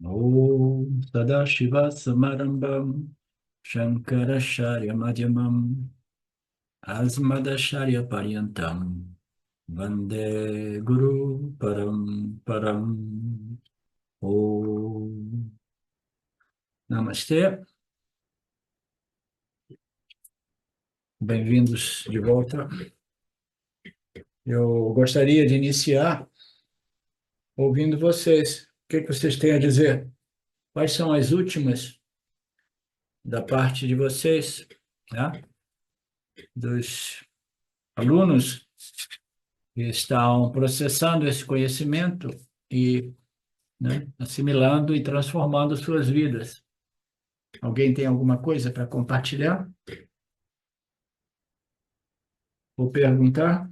Om Sadashiva Samarambam Shankaracharya Madhyamam Asmadacharya Paryantam Vande Guru Param. Om Namastê, bem-vindos de volta. Eu gostaria de iniciar ouvindo vocês. O que vocês têm a dizer? Quais são as últimas da parte de vocês, né? Dos alunos que estão processando esse conhecimento e, né, assimilando e transformando suas vidas. Alguém tem alguma coisa para compartilhar ou perguntar?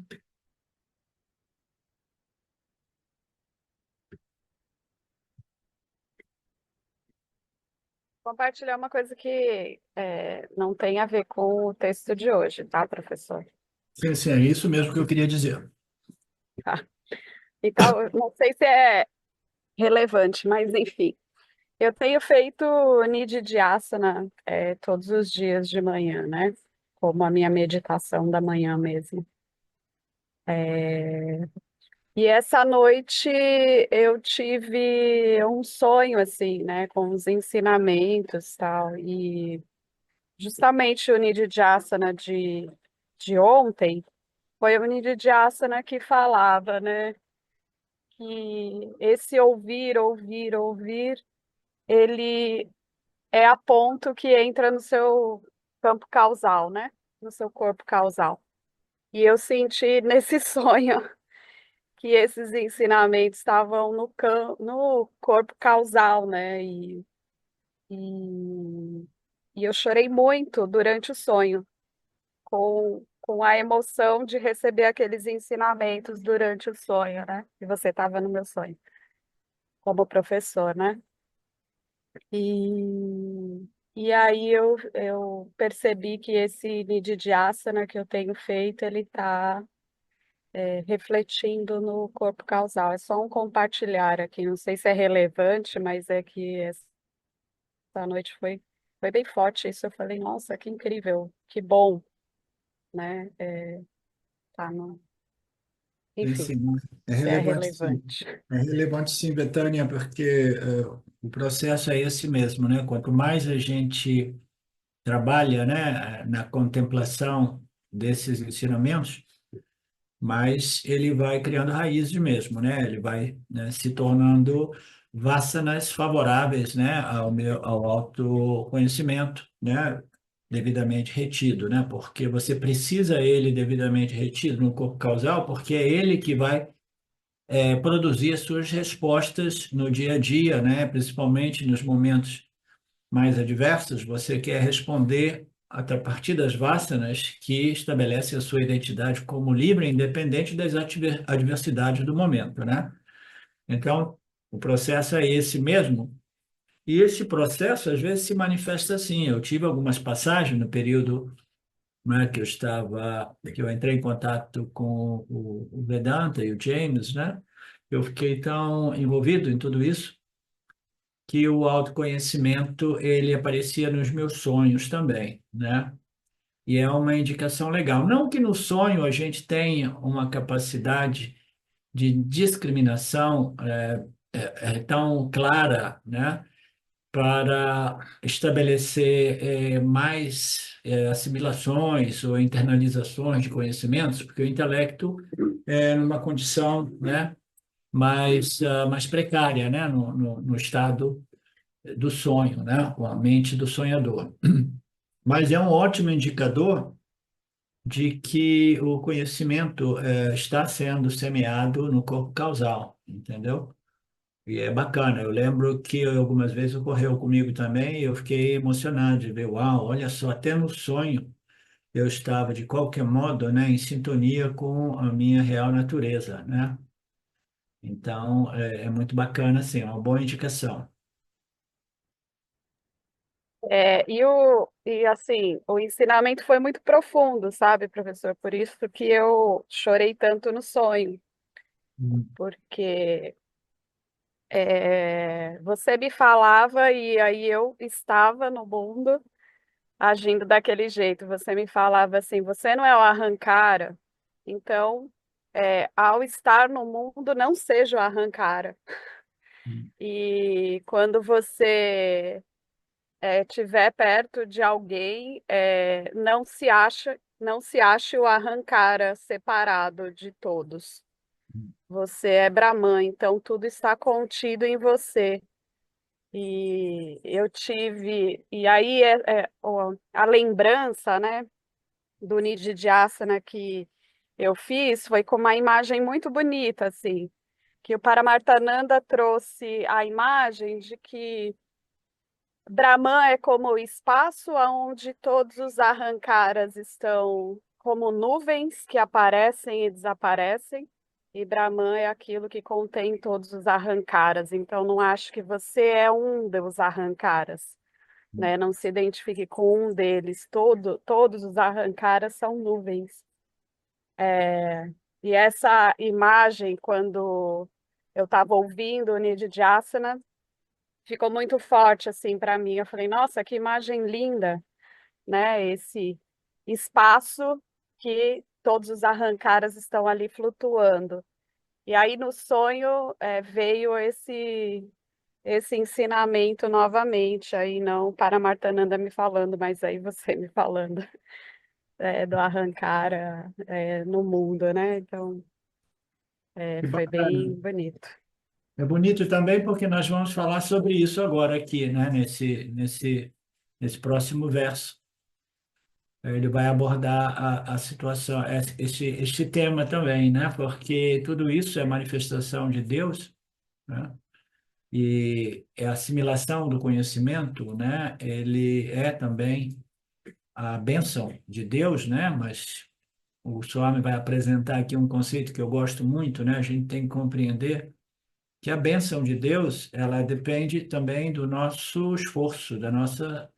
Compartilhar uma coisa que não tem a ver com o texto de hoje, tá, professor? Sim, sim, é isso mesmo que eu queria dizer. Tá. Então, eu não sei se é relevante, mas enfim. Eu tenho feito Nididhyasana todos os dias de manhã, né? Como a minha meditação da manhã mesmo. E essa noite eu tive um sonho, assim, né? Com os ensinamentos e tal. E justamente o Nididhyasana de ontem foi o Nididhyasana que falava, né? Que esse ouvir, ouvir, ouvir, ele é a ponto que entra no seu campo causal, né? No seu corpo causal. E eu senti nesse sonho que esses ensinamentos estavam no corpo causal, né? E, e eu chorei muito durante o sonho, com a emoção de receber aqueles ensinamentos durante o sonho, né? E você estava no meu sonho, como professor, né? E, e aí eu percebi que esse Nididhyasana que eu tenho feito, ele está refletindo no corpo causal. É só um compartilhar aqui, não sei se é relevante, mas é que essa noite foi bem forte isso. Eu falei, nossa, que incrível, que bom, né? Tá no... Sim, Enfim, sim, é se é relevante, sim. relevante. É relevante, sim, Betânia, porque o processo é esse mesmo, né? Quanto mais a gente trabalha, né, na contemplação desses ensinamentos, mas ele vai criando raízes mesmo, né? Ele vai, né, se tornando vassanas favoráveis, né, ao autoconhecimento, né, devidamente retido, né? Porque você precisa ele devidamente retido no corpo causal, porque é ele que vai produzir as suas respostas no dia a dia, né? Principalmente nos momentos mais adversas, você quer responder a partir das vassanas que estabelecem a sua identidade como livre, independente das adversidades do momento, né? Então, o processo é esse mesmo. E esse processo, às vezes, se manifesta assim. Eu tive algumas passagens no período, né, que eu entrei em contato com o Vedanta e o James, né? Eu fiquei tão envolvido em tudo isso que o autoconhecimento ele aparecia nos meus sonhos também, né? E é uma indicação legal. Não que no sonho a gente tenha uma capacidade de discriminação tão clara, né? Para estabelecer mais assimilações ou internalizações de conhecimentos, porque o intelecto é numa condição, né? Mais precária, né? No estado do sonho, né? Com a mente do sonhador. Mas é um ótimo indicador de que o conhecimento está sendo semeado no corpo causal, entendeu? E é bacana. Eu lembro que algumas vezes ocorreu comigo também e eu fiquei emocionado de ver, uau, olha só, até no sonho eu estava, de qualquer modo, né, em sintonia com a minha real natureza, né? Então, é muito bacana, assim, é uma boa indicação. E assim, o ensinamento foi muito profundo, sabe, professor? Por isso que eu chorei tanto no sonho, porque Você me falava e aí eu estava no mundo agindo daquele jeito. Você me falava assim, você não é o arrancara, então, ao estar no mundo, não seja o arrancara. E quando você estiver perto de alguém, não se ache o arrancara separado de todos. Você é Brahman, então tudo está contido em você. E aí a lembrança, né, do Nididhyasana que eu fiz foi com uma imagem muito bonita, assim, que o Paramartananda trouxe a imagem de que Brahman é como o espaço onde todos os arrancaras estão como nuvens que aparecem e desaparecem, e Brahman é aquilo que contém todos os arrancaras. Então, não acho que você é um dos arrancaras, né? Não se identifique com um deles. Todos os arrancaras são nuvens. E essa imagem, quando eu estava ouvindo o Nididhyasana, ficou muito forte assim para mim. Eu falei, nossa, que imagem linda, né? Esse espaço que todos os arrancaras estão ali flutuando. E aí no sonho veio esse ensinamento novamente, aí não Paramartananda me falando, mas aí você me falando do arrancara no mundo, né? Então Que foi bacana. bem bonito. É bonito também porque nós vamos falar sobre isso agora aqui, né? Nesse próximo verso. Ele vai abordar a situação, este tema também, né? Porque tudo isso é manifestação de Deus, né? E é a assimilação do conhecimento, né? Ele é também a bênção de Deus, né? Mas o Swami vai apresentar aqui um conceito que eu gosto muito, né? A gente tem que compreender que a bênção de Deus, ela depende também do nosso esforço, da nossa,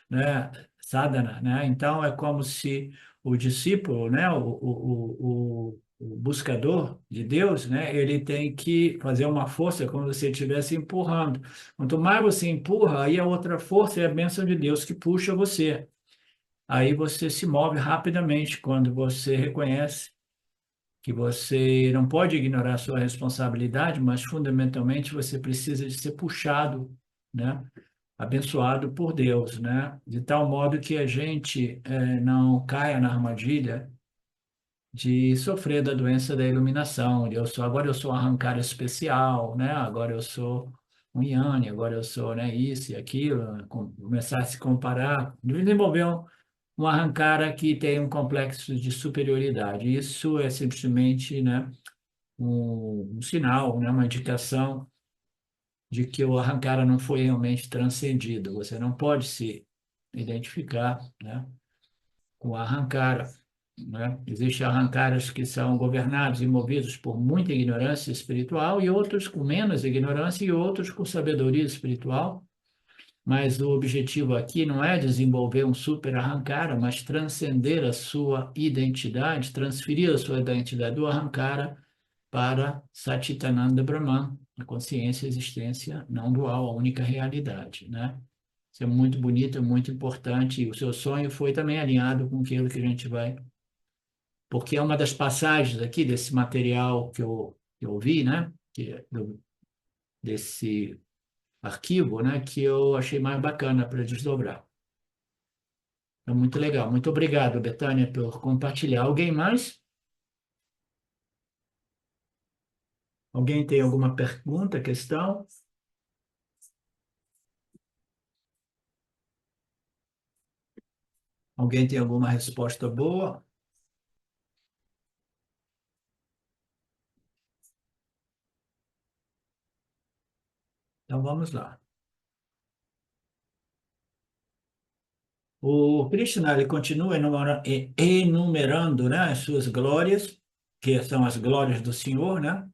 né, sadhana, né? Então, é como se o discípulo, né, o buscador de Deus, né, ele tem que fazer uma força como se ele estivesse empurrando. Quanto mais você empurra, aí a outra força é a bênção de Deus que puxa você. Aí você se move rapidamente quando você reconhece que você não pode ignorar a sua responsabilidade, mas fundamentalmente você precisa de ser puxado, né? Abençoado por Deus, né? De tal modo que a gente não caia na armadilha de sofrer da doença da iluminação, de agora eu sou um arrancar especial, né? Agora eu sou um Yanni, agora eu sou, né, isso e aquilo, começar a se comparar, desenvolver um arrancara que tem um complexo de superioridade. Isso é simplesmente, né, um sinal, né, uma indicação de que o arrancara não foi realmente transcendido. Você não pode se identificar, né, com o arrancara, né? Existem arrancaras que são governados e movidos por muita ignorância espiritual e outros com menos ignorância e outros com sabedoria espiritual. Mas o objetivo aqui não é desenvolver um super arrancara, mas transcender a sua identidade, transferir a sua identidade do arrancara para Satchitananda Brahman, a consciência, a existência não dual, a única realidade, né? Isso é muito bonito, é muito importante, e o seu sonho foi também alinhado com aquilo que a gente vai... Porque é uma das passagens aqui desse material que eu vi, né? Desse arquivo, né? Que eu achei mais bacana para desdobrar. É muito legal. Muito obrigado, Betânia, por compartilhar. Alguém mais? Alguém tem alguma pergunta, questão? Alguém tem alguma resposta boa? Então vamos lá. O Krishna ele continua enumerando, né, as suas glórias, que são as glórias do Senhor, né?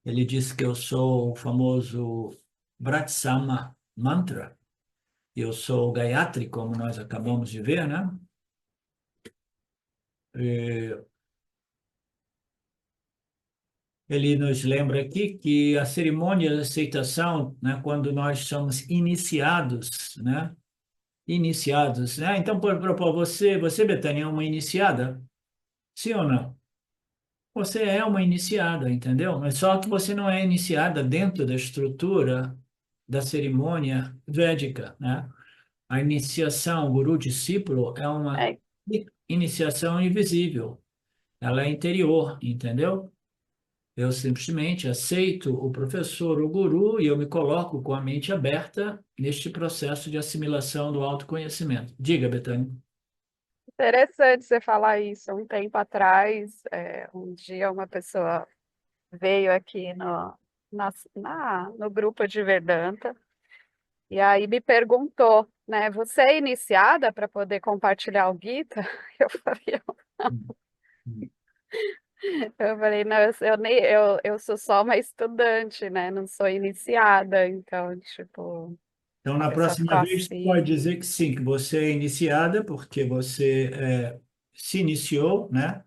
Ele diz que eu sou o famoso Vratsama Mantra, eu sou o Gayatri, como nós acabamos de ver, né? E ele nos lembra aqui que a cerimônia de aceitação, né, quando nós somos iniciados, né? Iniciados, né? Então, por propor, você, Betânia, é uma iniciada? Sim ou não? Você é uma iniciada, entendeu? Mas só que você não é iniciada dentro da estrutura da cerimônia védica, né? A iniciação guru-discípulo é uma É iniciação invisível, ela é interior, entendeu? Eu simplesmente aceito o professor, o guru, e eu me coloco com a mente aberta neste processo de assimilação do autoconhecimento. Diga, Betânia. interessante você falar isso. Um tempo atrás, um dia uma pessoa veio aqui no grupo de Vedanta e aí me perguntou, né? Você é iniciada para poder compartilhar o Gita? Eu falei, eu falei, não, eu sou só uma estudante, né? Não sou iniciada, então, tipo, Então, a na pessoa próxima ficou vez, você pode assim. dizer que sim, que você é iniciada, porque você se iniciou, né?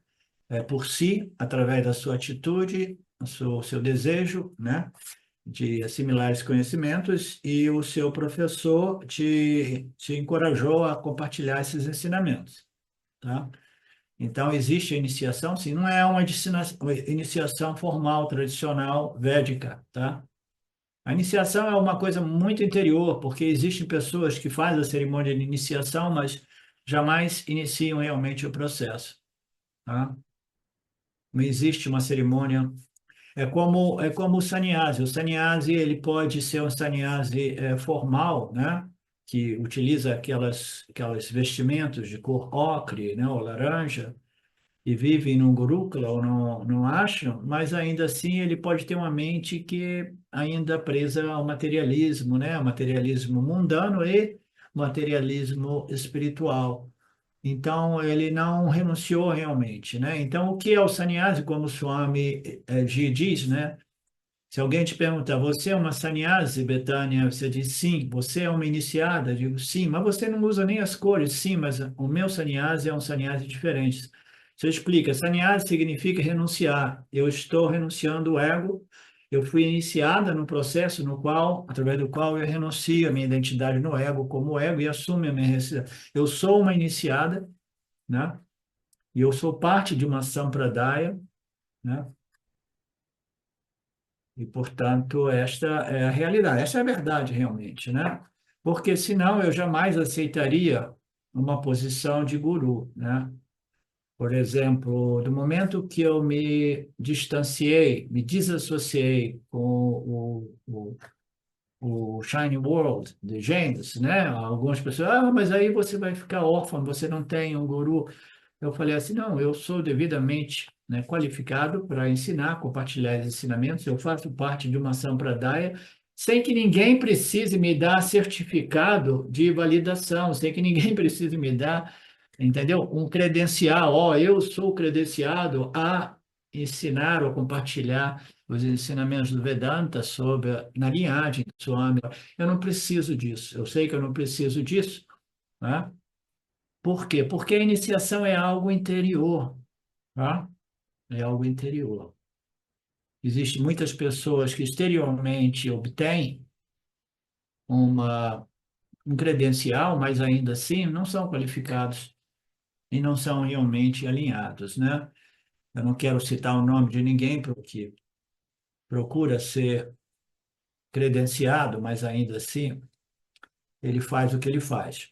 Por si, através da sua atitude, o seu desejo, né? De assimilar esses conhecimentos, e o seu professor te encorajou a compartilhar esses ensinamentos, tá? Então, existe a iniciação, sim, não é uma iniciação formal, tradicional, védica, tá? A iniciação é uma coisa muito interior, porque existem pessoas que fazem a cerimônia de iniciação, mas jamais iniciam realmente o processo, tá? Não existe uma cerimônia. É como o sannyasi. O sannyasi, ele pode ser um sannyasi formal, né? Que utiliza aquelas vestimentos de cor ocre, né? Ou laranja, e vive num gurukula ou num ashram, mas ainda assim ele pode ter uma mente que ainda presa ao materialismo, né? Ao materialismo mundano e materialismo espiritual. Então, ele não renunciou realmente, né? Então, o que é o sannyasi, como o Swami Ji diz, né? Se alguém te perguntar, você é uma sannyasi, Betânia? Você diz sim. Você é uma iniciada? Eu digo sim. Mas você não usa nem as cores? Sim, mas o meu sannyasi é um sannyasi diferente. Você explica, sannyasi significa renunciar. Eu estou renunciando o ego. Eu fui iniciada no processo no qual, através do qual eu renuncio a minha identidade no ego como ego e assumo a minha necessidade. Eu sou uma iniciada, né? E eu sou parte de uma sampradaya, né? E, portanto, esta é a realidade, essa é a verdade realmente, né? Porque senão eu jamais aceitaria uma posição de guru, né? Por exemplo, do momento que eu me distanciei, me desassociei com o Shiny World de Gênesis, né? Algumas pessoas, mas aí você vai ficar órfão, você não tem um guru. Eu falei assim, não, eu sou devidamente, né, qualificado para ensinar, compartilhar os ensinamentos, eu faço parte de uma sampradaya, sem que ninguém precise me dar certificado de validação, sem que ninguém precise me dar, entendeu? Um credencial, eu sou credenciado a ensinar ou compartilhar os ensinamentos do Vedanta na linhagem do Swami. Eu não preciso disso, eu sei que eu não preciso disso, né? Por quê? Porque a iniciação é algo interior, tá? É algo interior. Existem muitas pessoas que exteriormente obtêm uma, um credencial, mas ainda assim não são qualificados e não são realmente alinhados, né? Eu não quero citar o nome de ninguém porque procura ser credenciado, mas ainda assim ele faz o que ele faz.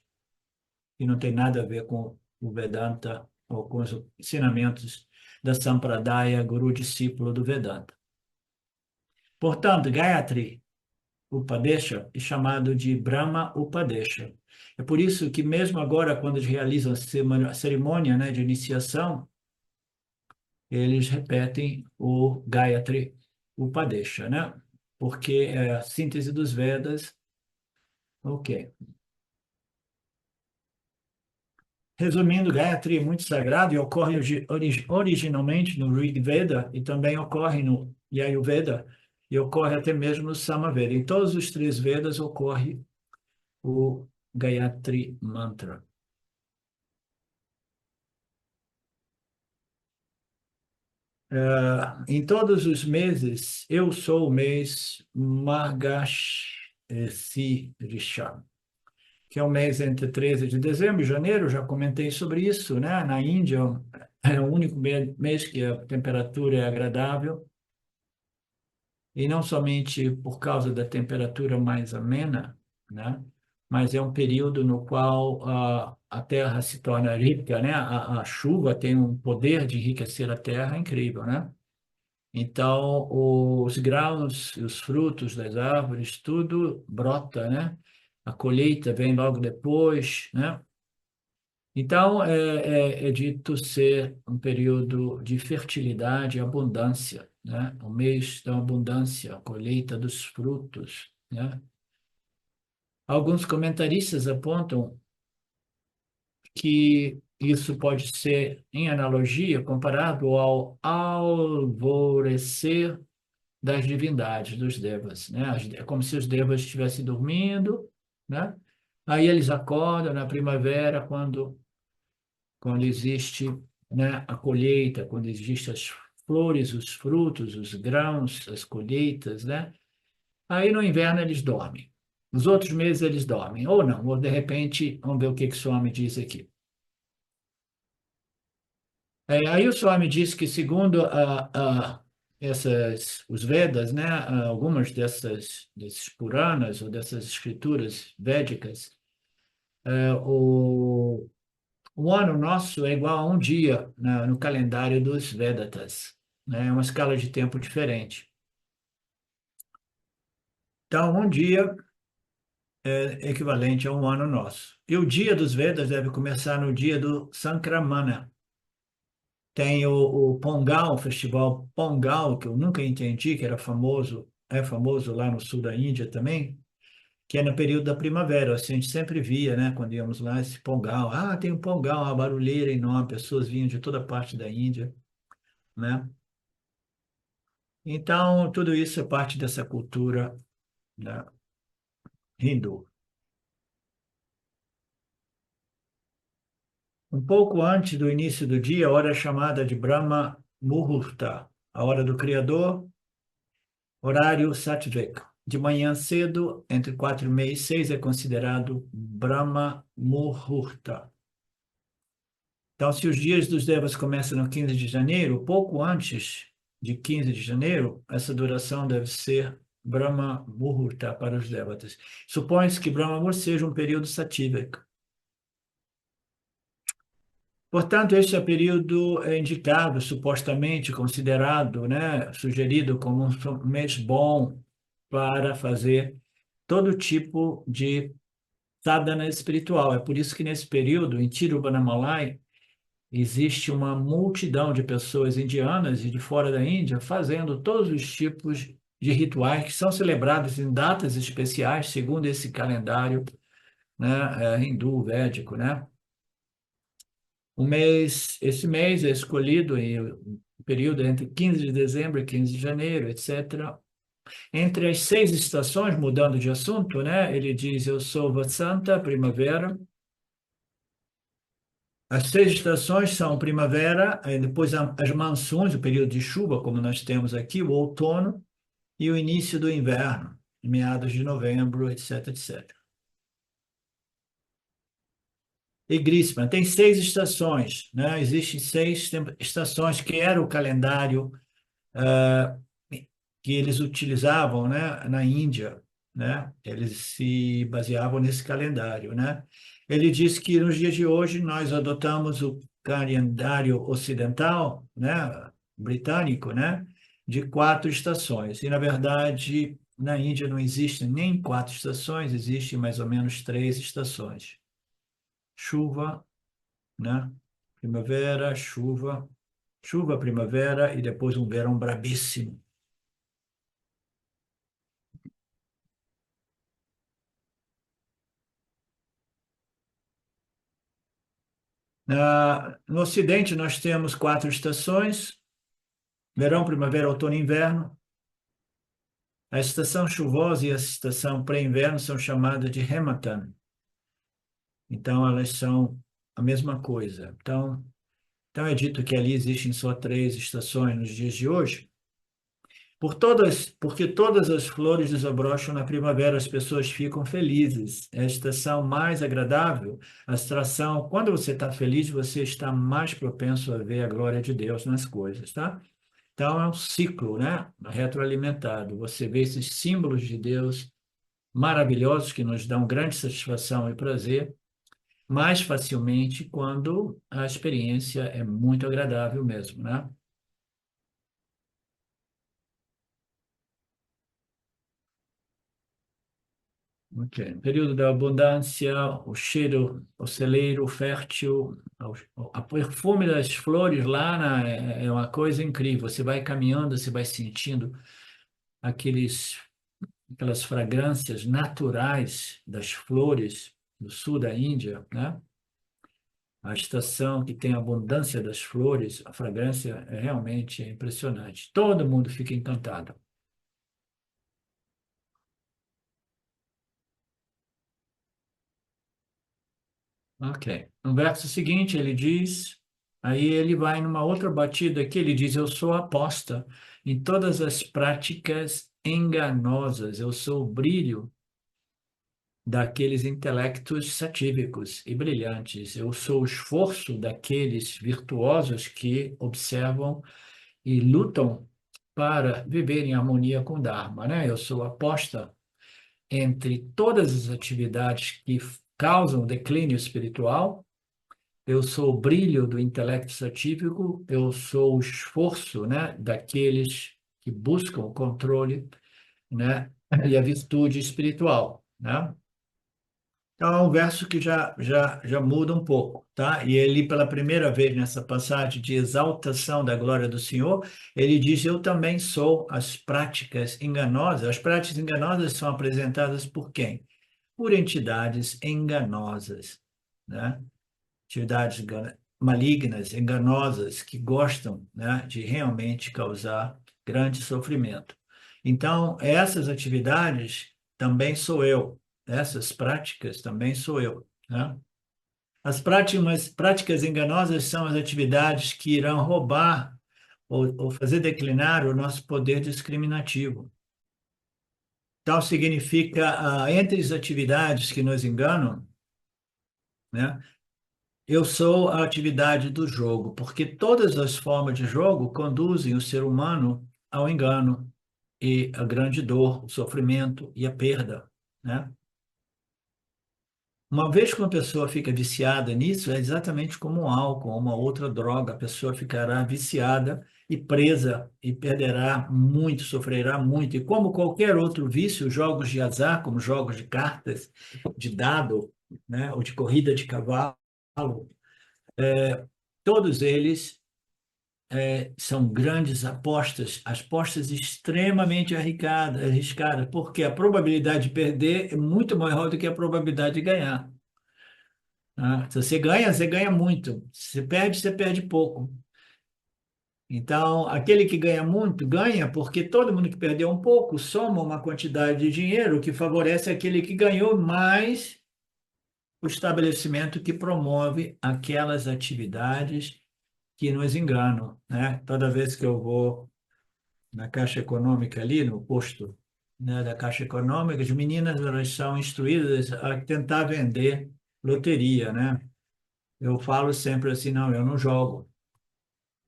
E não tem nada a ver com o Vedanta ou com os ensinamentos da Sampradaya, guru discípulo do Vedanta. Portanto, Gayatri Upadesha é chamado de Brahma Upadesha. É por isso que mesmo agora, quando eles realizam a cerimônia, né, de iniciação, eles repetem o Gayatri Upadesha, né? Porque é a síntese dos Vedas. Ok. Resumindo, Gayatri é muito sagrado e ocorre originalmente no Rig Veda e também ocorre no Yajurveda e ocorre até mesmo no Samaveda. Em todos os três Vedas ocorre o Gayatri Mantra. Em todos os meses, eu sou o mês Margashirisham, que é o mês entre 13 de dezembro e janeiro. Já comentei sobre isso, né? Na Índia é o único mês que a temperatura é agradável, e não somente por causa da temperatura mais amena, né? Mas é um período no qual a terra se torna rica, né? A chuva tem um poder de enriquecer a terra incrível, né? Então, os grãos e os frutos das árvores, tudo brota, né? A colheita vem logo depois, né? Então, é dito ser um período de fertilidade e abundância, né? O mês da abundância, a colheita dos frutos, né? Alguns comentaristas apontam que isso pode ser, em analogia, comparado ao alvorecer das divindades, dos devas, né? É como se os devas estivessem dormindo, né? Aí eles acordam na primavera, quando existe, né, a colheita, quando existem as flores, os frutos, os grãos, as colheitas, né? Aí no inverno eles dormem. Nos outros meses eles dormem, ou não, ou de repente, vamos ver o que o Swami diz aqui. Aí o Swami diz que, segundo os Vedas, né, algumas desses Puranas, ou dessas escrituras védicas, o ano nosso é igual a um dia no calendário dos Vedatas, né? É uma escala de tempo diferente. Então, um dia é equivalente a um ano nosso. E o dia dos Vedas deve começar no dia do Sankramana. Tem o Pongal, o festival Pongal, que eu nunca entendi, que era famoso, é famoso lá no sul da Índia também, que é no período da primavera. Assim, a gente sempre via, né, quando íamos lá, esse Pongal. Ah, tem um Pongal, uma barulheira enorme, pessoas vinham de toda parte da Índia, né? Então, tudo isso é parte dessa cultura, né, hindu. Um pouco antes do início do dia, a hora é chamada de Brahma Muhurta, a hora do Criador, horário Satvik. De manhã cedo, entre 4:30 e 6, é considerado Brahma Muhurta. Então, se os dias dos Devas começam no 15 de janeiro, pouco antes de 15 de janeiro, essa duração deve ser Brahma Muhurta para os Devatas. Supõe-se que Brahma Muhurta seja um período satívico. Portanto, este é o período indicado, supostamente considerado, né, sugerido como um mês bom para fazer todo tipo de sadhana espiritual. É por isso que nesse período, em Tiruvannamalai, existe uma multidão de pessoas indianas e de fora da Índia fazendo todos os tipos de rituais que são celebrados em datas especiais, segundo esse calendário, né, hindu, védico, né? Esse mês é escolhido em o período entre 15 de dezembro e 15 de janeiro, etc. Entre as 6 estações, mudando de assunto, né? Ele diz: eu sou Vasanta, primavera. As 6 estações são primavera, aí depois as monções, o período de chuva, como nós temos aqui, o outono e o início do inverno, meados de novembro, etc, etc. E Grisman tem 6 estações, né? Existem 6 estações, que era o calendário ah, que eles utilizavam, né, na Índia, né? Eles se baseavam nesse calendário, né? Ele diz que nos dias de hoje nós adotamos o calendário ocidental, né, britânico, né, de 4 estações. E na verdade, na Índia não existem nem 4 estações, existem mais ou menos 3 estações. Chuva, né? Primavera, chuva, chuva, primavera e depois um verão brabíssimo. No Ocidente, nós temos 4 estações: verão, primavera, outono e inverno. A estação chuvosa e a estação pré-inverno são chamadas de Hematan. Então, elas são a mesma coisa. Então, Então é dito que ali existem só 3 estações nos dias de hoje. Porque todas as flores desabrocham na primavera, as pessoas ficam felizes. É a estação mais agradável, a estação, quando você está feliz, você está mais propenso a ver a glória de Deus nas coisas, tá? Então é um ciclo, né? Retroalimentado. Você vê esses símbolos de Deus maravilhosos que nos dão grande satisfação e prazer mais facilmente quando a experiência é muito agradável mesmo, né? Ok. Período da abundância, o cheiro, o celeiro fértil, a perfume das flores lá é uma coisa incrível. Você vai caminhando, você vai sentindo aquelas fragrâncias naturais das flores do sul da Índia, né? A estação que tem a abundância das flores, a fragrância é realmente impressionante. Todo mundo fica encantado. Ok. No verso seguinte, ele diz, aí ele vai numa outra batida aqui, ele diz: Eu sou aposta em todas as práticas enganosas, eu sou o brilho daqueles intelectos satívicos e brilhantes, eu sou o esforço daqueles virtuosos que observam e lutam para viver em harmonia com o Dharma, né? Eu sou aposta entre todas as atividades que causam declínio espiritual. Eu sou o brilho do intelecto científico, eu sou o esforço, né, daqueles que buscam o controle, né, e a virtude espiritual, né? Então, é um verso que já muda um pouco, tá? E ele, pela primeira vez nessa passagem de exaltação da glória do Senhor, ele diz: Eu também sou as práticas enganosas. As práticas enganosas são apresentadas por quem? Por entidades enganosas, né? Atividades malignas, enganosas, que gostam, né, de realmente causar grande sofrimento. Então, essas atividades também sou eu, essas práticas também sou eu, né? Práticas enganosas são as atividades que irão roubar ou fazer declinar o nosso poder discriminativo. Tal significa, entre as atividades que nos enganam, né, eu sou a atividade do jogo, porque todas as formas de jogo conduzem o ser humano ao engano e a grande dor, o sofrimento e a perda, né? Uma vez que uma pessoa fica viciada nisso, é exatamente como um álcool ou uma outra droga, a pessoa ficará viciada e presa e perderá muito, sofrerá muito. E como qualquer outro vício, jogos de azar, como jogos de cartas, de dado, né, ou de corrida de cavalo, todos eles são grandes apostas, apostas extremamente arriscadas, porque a probabilidade de perder é muito maior do que a probabilidade de ganhar. Né? Se você ganha muito. Se você perde pouco. Então, aquele que ganha muito, ganha porque todo mundo que perdeu um pouco soma uma quantidade de dinheiro que favorece aquele que ganhou mais o estabelecimento que promove aquelas atividades que nos enganam, né? Toda vez que eu vou na Caixa Econômica ali, no posto, né, da Caixa Econômica, as meninas elas são instruídas a tentar vender loteria, né? Eu falo sempre assim, não, eu não jogo.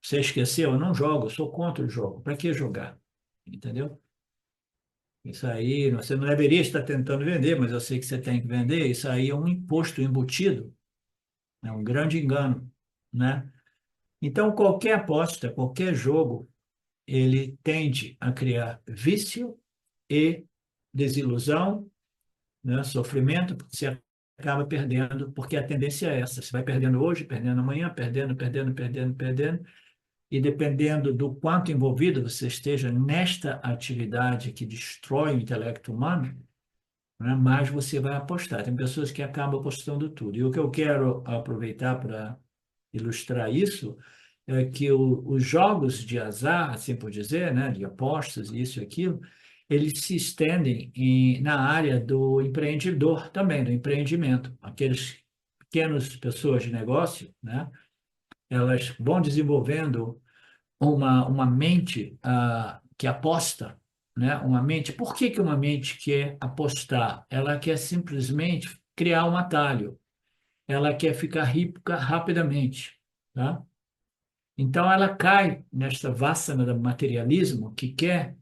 Você esqueceu? Eu não jogo, eu sou contra o jogo. Para que jogar? Entendeu? Isso aí, você não deveria estar tentando vender, mas eu sei que você tem que vender. Isso aí é um imposto embutido, é um grande engano, né? Então, qualquer aposta, qualquer jogo, ele tende a criar vício e desilusão, né? Sofrimento, porque você acaba perdendo, porque a tendência é essa. Você vai perdendo hoje, perdendo amanhã, perdendo, e dependendo do quanto envolvido você esteja nesta atividade que destrói o intelecto humano, né, mais você vai apostar. Tem pessoas que acabam apostando tudo. E o que eu quero aproveitar para ilustrar isso é que os jogos de azar, assim por dizer, né, de apostas, isso e aquilo, eles se estendem na área do empreendedor também, do empreendimento. Aqueles pequenas pessoas de negócio, né, elas vão desenvolvendo uma mente que aposta, né? Uma mente. Por que que uma mente quer apostar? Ela quer simplesmente criar um atalho. Ela quer ficar rica rapidamente, tá? Então ela cai nesta vássana do materialismo que quer,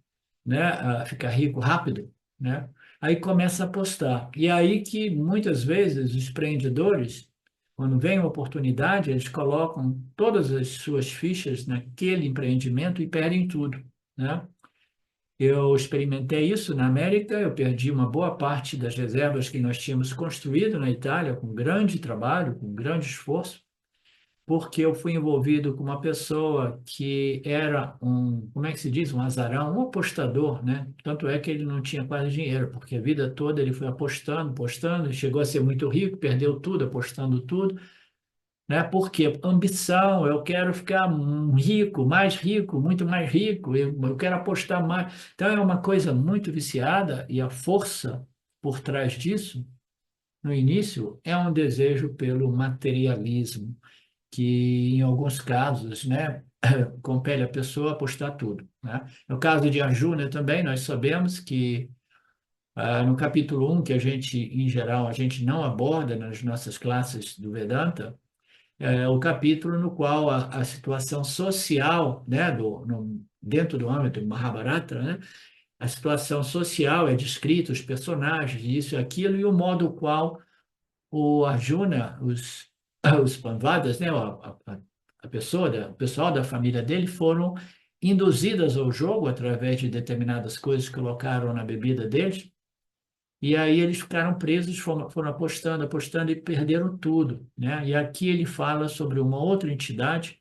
né, ficar rico rápido, né? Aí começa a apostar. E é aí que muitas vezes os empreendedores, quando vem uma oportunidade, eles colocam todas as suas fichas naquele empreendimento e perdem tudo, né? Eu experimentei isso na América, eu perdi uma boa parte das reservas que nós tínhamos construído na Itália com grande trabalho, com grande esforço, porque eu fui envolvido com uma pessoa que era como é que se diz? Um azarão, um apostador, né? Tanto é que ele não tinha quase dinheiro, porque a vida toda ele foi apostando, apostando, e chegou a ser muito rico, perdeu tudo, apostando tudo, né? Porque ambição, eu quero ficar rico, muito mais rico, eu quero apostar mais. Então é uma coisa muito viciada e a força por trás disso, no início, é um desejo pelo materialismo que em alguns casos, né, compele a pessoa a apostar tudo, né? No caso de Arjuna também, nós sabemos que no capítulo 1, que a gente, em geral, a gente não aborda nas nossas classes do Vedanta, é o capítulo no qual a situação social, né, dentro do âmbito do Mahabharata, né, a situação social é descrita, os personagens, isso e aquilo, e o modo qual o Arjuna, os Panvadas, né, a pessoa, o pessoal da família dele foram induzidas ao jogo através de determinadas coisas que colocaram na bebida deles, e aí eles ficaram presos, foram apostando, apostando e perderam tudo, né? E aqui ele fala sobre uma outra entidade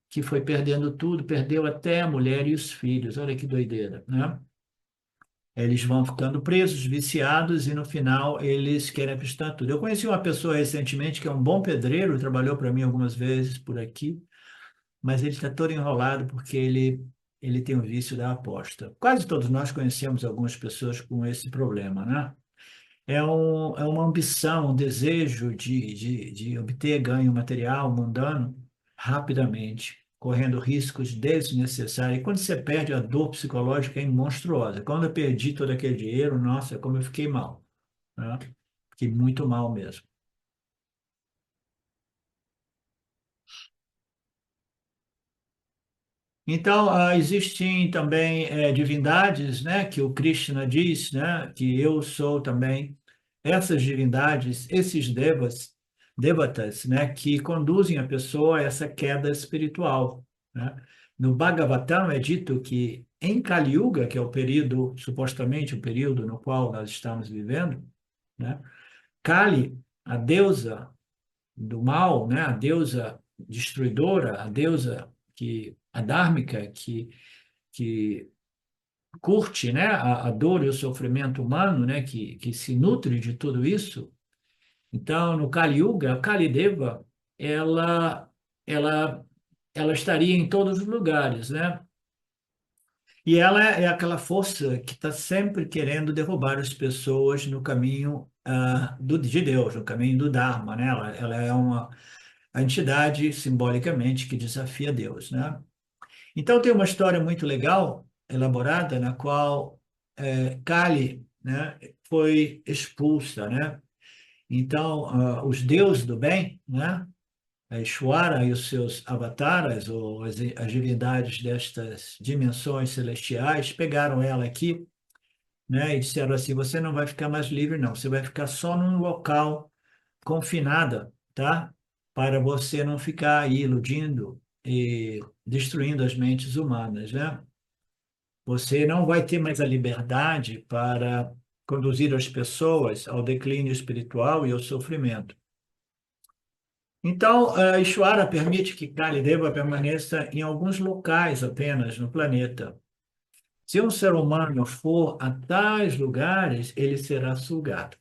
que foi perdendo tudo, perdeu até a mulher e os filhos. Olha que doideira, né? Eles vão ficando presos, viciados, e no final eles querem prestar tudo. Eu conheci uma pessoa recentemente que é um bom pedreiro, trabalhou para mim algumas vezes por aqui, mas ele está todo enrolado porque ele tem o vício da aposta. Quase todos nós conhecemos algumas pessoas com esse problema, né? É uma ambição, um desejo de obter ganho material mundano rapidamente, correndo riscos desnecessários. E quando você perde, a dor psicológica é monstruosa. Quando eu perdi todo aquele dinheiro, nossa, como eu fiquei mal, né? Fiquei muito mal mesmo. Então, existem também divindades, né, que o Krishna diz, né, que eu sou também essas divindades, esses devatas, né, que conduzem a pessoa a essa queda espiritual, né? No Bhagavatam é dito que em Kali Yuga, que é o período, supostamente o período no qual nós estamos vivendo, né, Kali, a deusa do mal, né, a deusa destruidora, a deusa a dármica, que curte, né, a dor e o sofrimento humano, né, que se nutre de tudo isso. Então, no Kali Yuga, a Kali Deva, ela, ela, ela estaria em todos os lugares, né? E ela é aquela força que está sempre querendo derrubar as pessoas no caminho de Deus, no caminho do Dharma, né? Ela é uma entidade simbolicamente que desafia Deus, né? Então tem uma história muito legal, elaborada, na qual Kali, né, foi expulsa, né? Então os deuses do bem, né, a Ishwara e os seus avataras, ou as divindades destas dimensões celestiais, pegaram ela aqui, né, e disseram assim: você não vai ficar mais livre, não, você vai ficar só num local confinada, tá? Para você não ficar aí iludindo e destruindo as mentes humanas, né? Você não vai ter mais a liberdade para conduzir as pessoas ao declínio espiritual e ao sofrimento. Então, a Ishvara permite que Kali Deva permaneça em alguns locais apenas no planeta. Se um ser humano for a tais lugares, ele será sugado.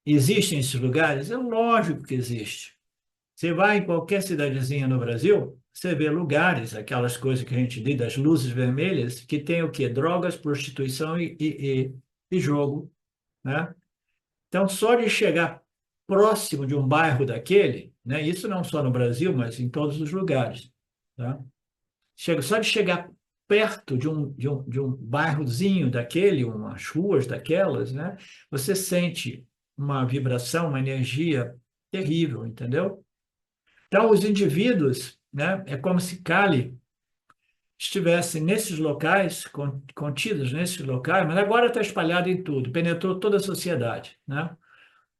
Existem esses lugares? É lógico que existe. Você vai em qualquer cidadezinha no Brasil, você vê lugares, aquelas coisas que a gente diz das luzes vermelhas, que tem o quê? Drogas, prostituição e jogo, né? Então, só de chegar próximo de um bairro daquele, né? Isso não só no Brasil, mas em todos os lugares, tá? Só de chegar perto de um bairrozinho daquele, umas ruas daquelas, né? Você sente uma vibração, uma energia terrível, entendeu? Então, os indivíduos, né? É como se Kali estivesse nesses locais, contidos nesses locais, mas agora está espalhado em tudo, penetrou toda a sociedade, né?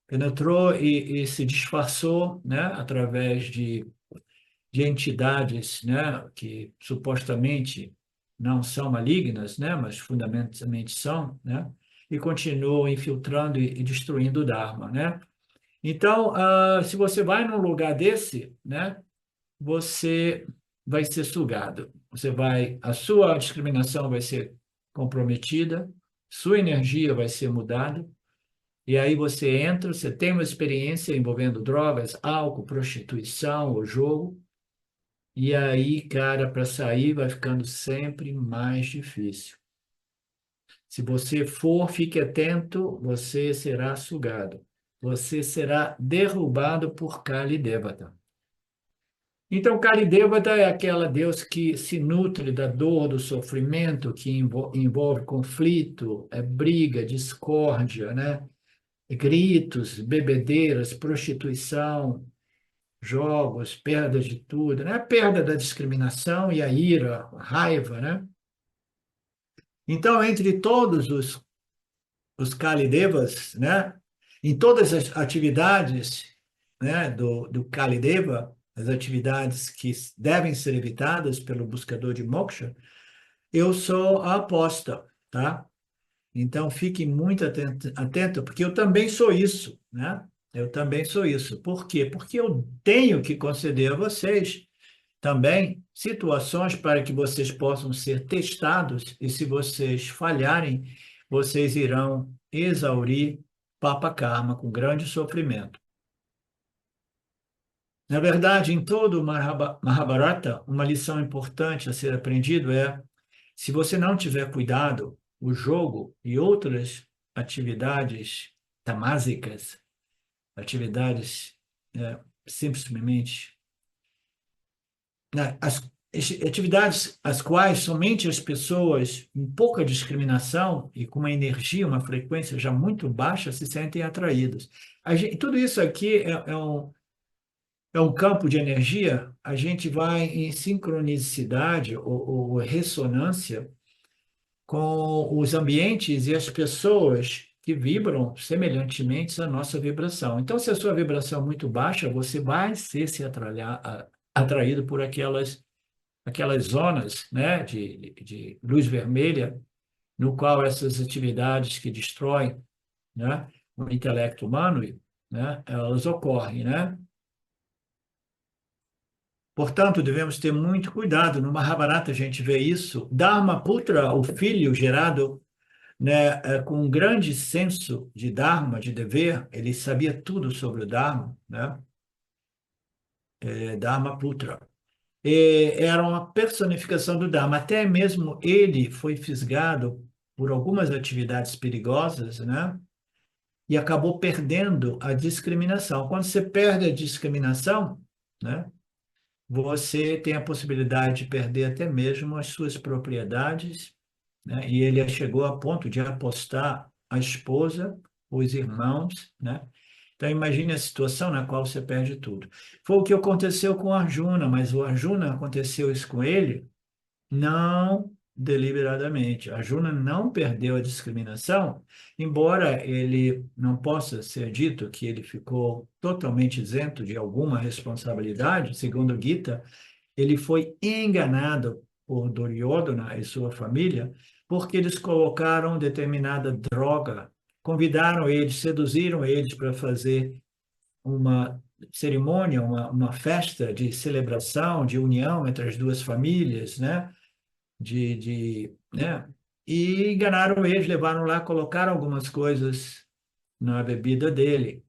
Penetrou e se disfarçou, né? Através de entidades, né, que supostamente não são malignas, né, mas fundamentalmente são, né, e continuam infiltrando e destruindo o Dharma, né? Então, se você vai num lugar desse, né, você vai ser sugado. A sua discriminação vai ser comprometida, sua energia vai ser mudada, e aí você entra, você tem uma experiência envolvendo drogas, álcool, prostituição ou jogo, e aí, cara, para sair vai ficando sempre mais difícil. Se você for, fique atento, você será sugado. Você será derrubado por Kali Devata. Então, Kali Devata é aquela Deus que se nutre da dor, do sofrimento, que envolve conflito, briga, discórdia, né? Gritos, bebedeiras, prostituição, jogos, perda de tudo, né? A perda da discriminação e a ira, a raiva, né? Então, entre todos os Kali Devas, né? Em todas as atividades, né, do Kali Deva, as atividades que devem ser evitadas pelo buscador de moksha, eu sou a aposta, tá? Então, fique muito atento, porque eu também sou isso, né? Eu também sou isso. Por quê? Porque eu tenho que conceder a vocês também situações para que vocês possam ser testados e, se vocês falharem, vocês irão exaurir Papa Karma com grande sofrimento. Na verdade, em todo o Mahabharata, uma lição importante a ser aprendido é: se você não tiver cuidado, o jogo e outras atividades tamásicas, atividades simplesmente, né, atividades às quais somente as pessoas em pouca discriminação e com uma energia, uma frequência já muito baixa se sentem atraídas. Tudo isso aqui é um campo de energia, a gente vai em sincronicidade ou ressonância com os ambientes e as pessoas que vibram semelhantemente à nossa vibração. Então, se a sua vibração é muito baixa, você vai se atraído por aquelas zonas, né, de luz vermelha, no qual essas atividades que destroem, né, o intelecto humano, né, elas ocorrem, né? Portanto, devemos ter muito cuidado. No Mahabharata a gente vê isso. Dharmaputra, o filho gerado, né, com um grande senso de Dharma, de dever, ele sabia tudo sobre o Dharma, né? Dharmaputra. Era uma personificação do Dharma. Até mesmo ele foi fisgado por algumas atividades perigosas, né? E acabou perdendo a discriminação. Quando você perde a discriminação, né, você tem a possibilidade de perder até mesmo as suas propriedades, né? E ele chegou a ponto de apostar a esposa, os irmãos, né? Então, imagine a situação na qual você perde tudo. Foi o que aconteceu com Arjuna, mas o Arjuna aconteceu isso com ele não deliberadamente. Arjuna não perdeu a discriminação, embora ele não possa ser dito que ele ficou totalmente isento de alguma responsabilidade, segundo Gita, ele foi enganado por Duryodhana e sua família, porque eles colocaram determinada droga, convidaram eles, seduziram eles para fazer uma cerimônia, uma festa de celebração, de união entre as duas famílias, né? Né? E enganaram eles, levaram lá, colocaram algumas coisas na bebida dele.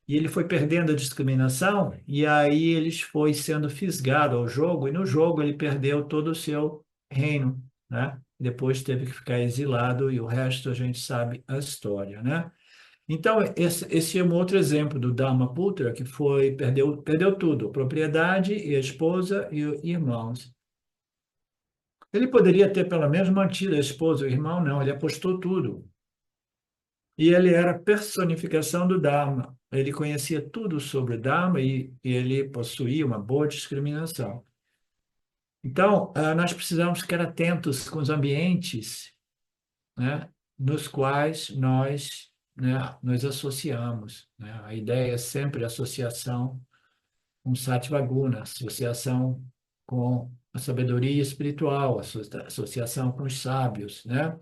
E ele foi perdendo a discriminação, e aí eles foi sendo fisgado ao jogo, e no jogo ele perdeu todo o seu reino, né? Depois teve que ficar exilado, e o resto a gente sabe a história, né? Então, esse é um outro exemplo do Dharmaputra, que perdeu tudo, a propriedade e a esposa e irmãos. Ele poderia ter pelo menos mantido a esposa e o irmão, não, ele apostou tudo. E ele era a personificação do Dharma. Ele conhecia tudo sobre o Dharma e ele possuía uma boa discriminação. Então, nós precisamos ficar atentos com os ambientes, né, nos quais nós, né, nos associamos, né? A ideia é sempre associação com Sattva Guna, associação com a sabedoria espiritual, associação com os sábios, né?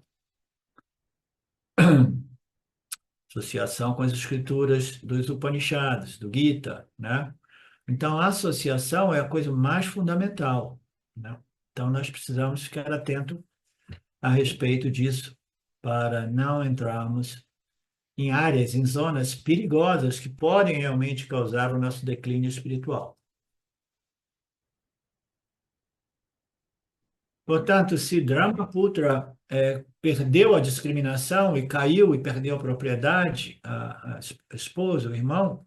Associação com as escrituras dos Upanishads, do Gita, né? Então, a associação é a coisa mais fundamental, né? Então, nós precisamos ficar atentos a respeito disso para não entrarmos em áreas, em zonas perigosas que podem realmente causar o nosso declínio espiritual. Portanto, se Brahmaputra perdeu a discriminação e caiu e perdeu a propriedade, a esposa, o irmão,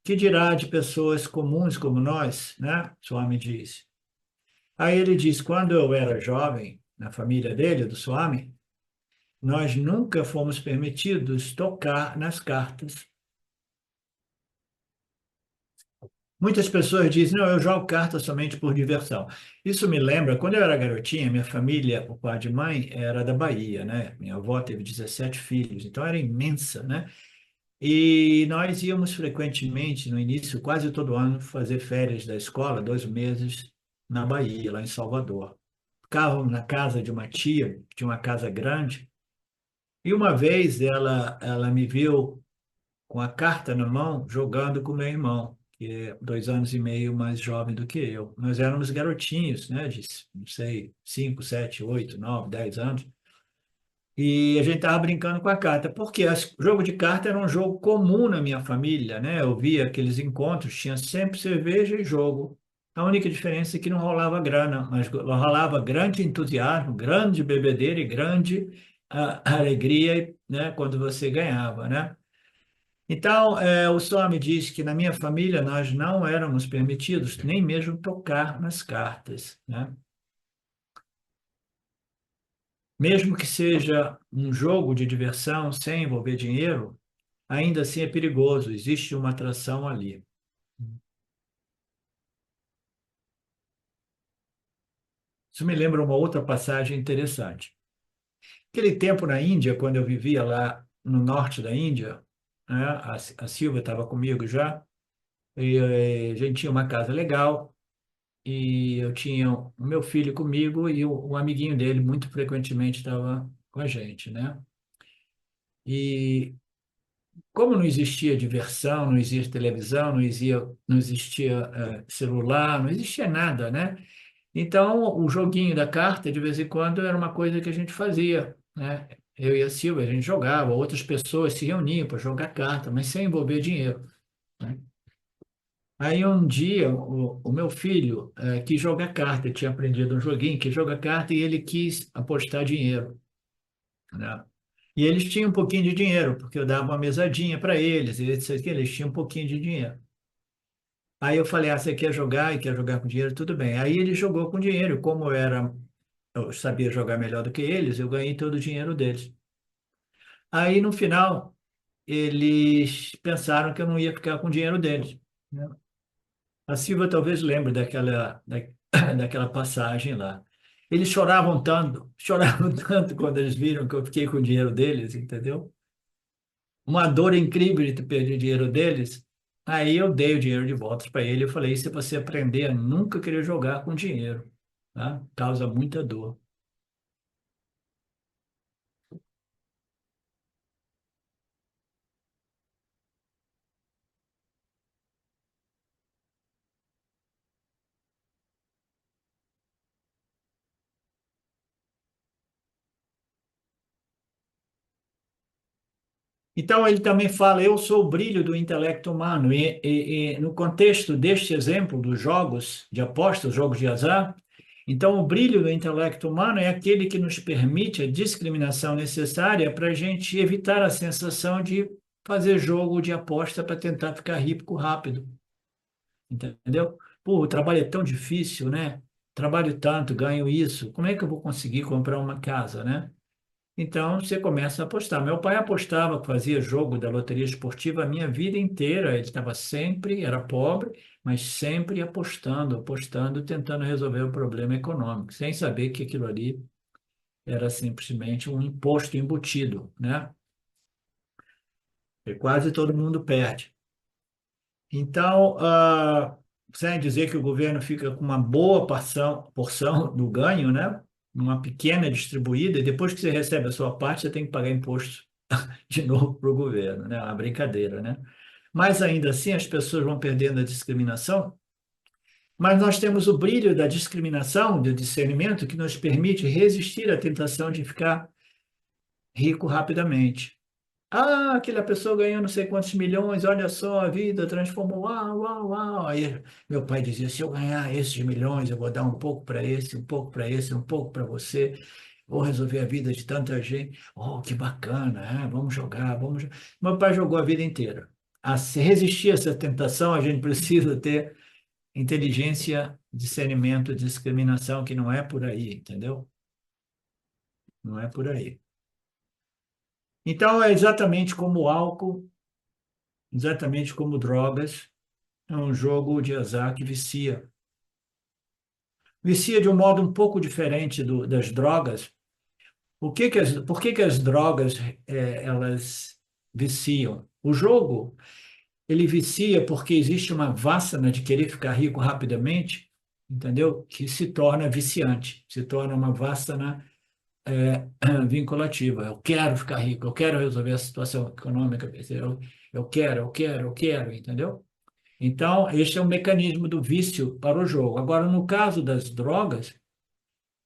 que dirá de pessoas comuns como nós, né? Swami diz. Aí ele diz, quando eu era jovem, na família dele, do Swami, nós nunca fomos permitidos tocar nas cartas. Muitas pessoas dizem, não, eu jogo carta somente por diversão. Isso me lembra, quando eu era garotinha, minha família, o pai de mãe, era da Bahia, né? Minha avó teve 17 filhos, então era imensa, né? E nós íamos frequentemente, no início, quase todo ano, fazer férias da escola, 2 meses, na Bahia, lá em Salvador. Ficávamos na casa de uma tia, tinha uma casa grande, e uma vez ela me viu com a carta na mão, jogando com meu irmão, que é 2 anos e meio mais jovem do que eu. Nós éramos garotinhos, né, de, não sei, 5, 7, 8, 9, 10 anos. E a gente estava brincando com a carta, porque o jogo de carta era um jogo comum na minha família, né? Eu via aqueles encontros, tinha sempre cerveja e jogo. A única diferença é que não rolava grana, mas rolava grande entusiasmo, grande bebedeira e grande alegria, né? Quando você ganhava, né? Então, o Swami diz que na minha família nós não éramos permitidos nem mesmo tocar nas cartas, né? Mesmo que seja um jogo de diversão sem envolver dinheiro, ainda assim é perigoso, existe uma atração ali. Isso me lembra uma outra passagem interessante. Aquele tempo na Índia, quando eu vivia lá no norte da Índia, né, a Silvia estava comigo já, e a gente tinha uma casa legal, e eu tinha o meu filho comigo e o amiguinho dele muito frequentemente estava com a gente, né? E como não existia diversão, não existia televisão, não existia celular, não existia nada, né? Então, o joguinho da carta, de vez em quando, era uma coisa que a gente fazia, né? Eu e a Silvia, a gente jogava, outras pessoas se reuniam para jogar carta, mas sem envolver dinheiro, né? Aí um dia o meu filho quis jogar carta, ele tinha aprendido um joguinho, quis jogar carta e ele quis apostar dinheiro, né? E eles tinham um pouquinho de dinheiro, porque eu dava uma mesadinha para eles, e eles tinham um pouquinho de dinheiro. Aí eu falei, você quer jogar e quer jogar com dinheiro? Tudo bem. Aí ele jogou com dinheiro, como eu sabia jogar melhor do que eles, eu ganhei todo o dinheiro deles. Aí no final, eles pensaram que eu não ia ficar com o dinheiro deles, né? A Silva talvez lembre daquela passagem lá. Eles choravam tanto quando eles viram que eu fiquei com o dinheiro deles, entendeu? Uma dor incrível de ter perdido o dinheiro deles. Aí eu dei o dinheiro de volta para ele. Eu falei: se você aprender a nunca querer jogar com dinheiro, tá? Causa muita dor. Então, ele também fala: eu sou o brilho do intelecto humano. E no contexto deste exemplo dos jogos de apostas, jogos de azar, então o brilho do intelecto humano é aquele que nos permite a discriminação necessária para a gente evitar a sensação de fazer jogo de aposta para tentar ficar rico rápido, entendeu? Pô, o trabalho é tão difícil, né? Trabalho tanto, ganho isso, como é que eu vou conseguir comprar uma casa, né? Então você começa a apostar. Meu pai apostava, fazia jogo da loteria esportiva a minha vida inteira. Ele estava sempre, era pobre, mas sempre apostando, apostando, tentando resolver o problema econômico, sem saber que aquilo ali era simplesmente um imposto embutido, né? E quase todo mundo perde. Então, sem dizer que o governo fica com uma boa porção do ganho, né? Uma pequena distribuída, e depois que você recebe a sua parte, você tem que pagar imposto de novo para o governo, né? Uma brincadeira, né? Mas ainda assim as pessoas vão perdendo a discriminação, mas nós temos o brilho da discriminação, do discernimento, que nos permite resistir à tentação de ficar rico rapidamente. Ah, aquela pessoa ganhou não sei quantos milhões, olha só, a vida transformou, uau, uau, uau. Aí meu pai dizia, se eu ganhar esses milhões, eu vou dar um pouco para esse, um pouco para esse, um pouco para você, vou resolver a vida de tanta gente. Oh, que bacana, vamos jogar, vamos. Meu pai jogou a vida inteira. A se resistir a essa tentação, a gente precisa ter inteligência, discernimento, discriminação, que não é por aí, entendeu? Não é por aí. Então, é exatamente como o álcool, exatamente como drogas, é um jogo de azar que vicia. Vicia de um modo um pouco diferente das drogas. Por que que as drogas elas viciam? O jogo, ele vicia porque existe uma vássana de querer ficar rico rapidamente, entendeu? Que se torna viciante, se torna uma vássana vinculativa. Eu quero ficar rico, eu quero resolver a situação econômica, eu quero, entendeu? Então, este é o mecanismo do vício para o jogo. Agora, no caso das drogas,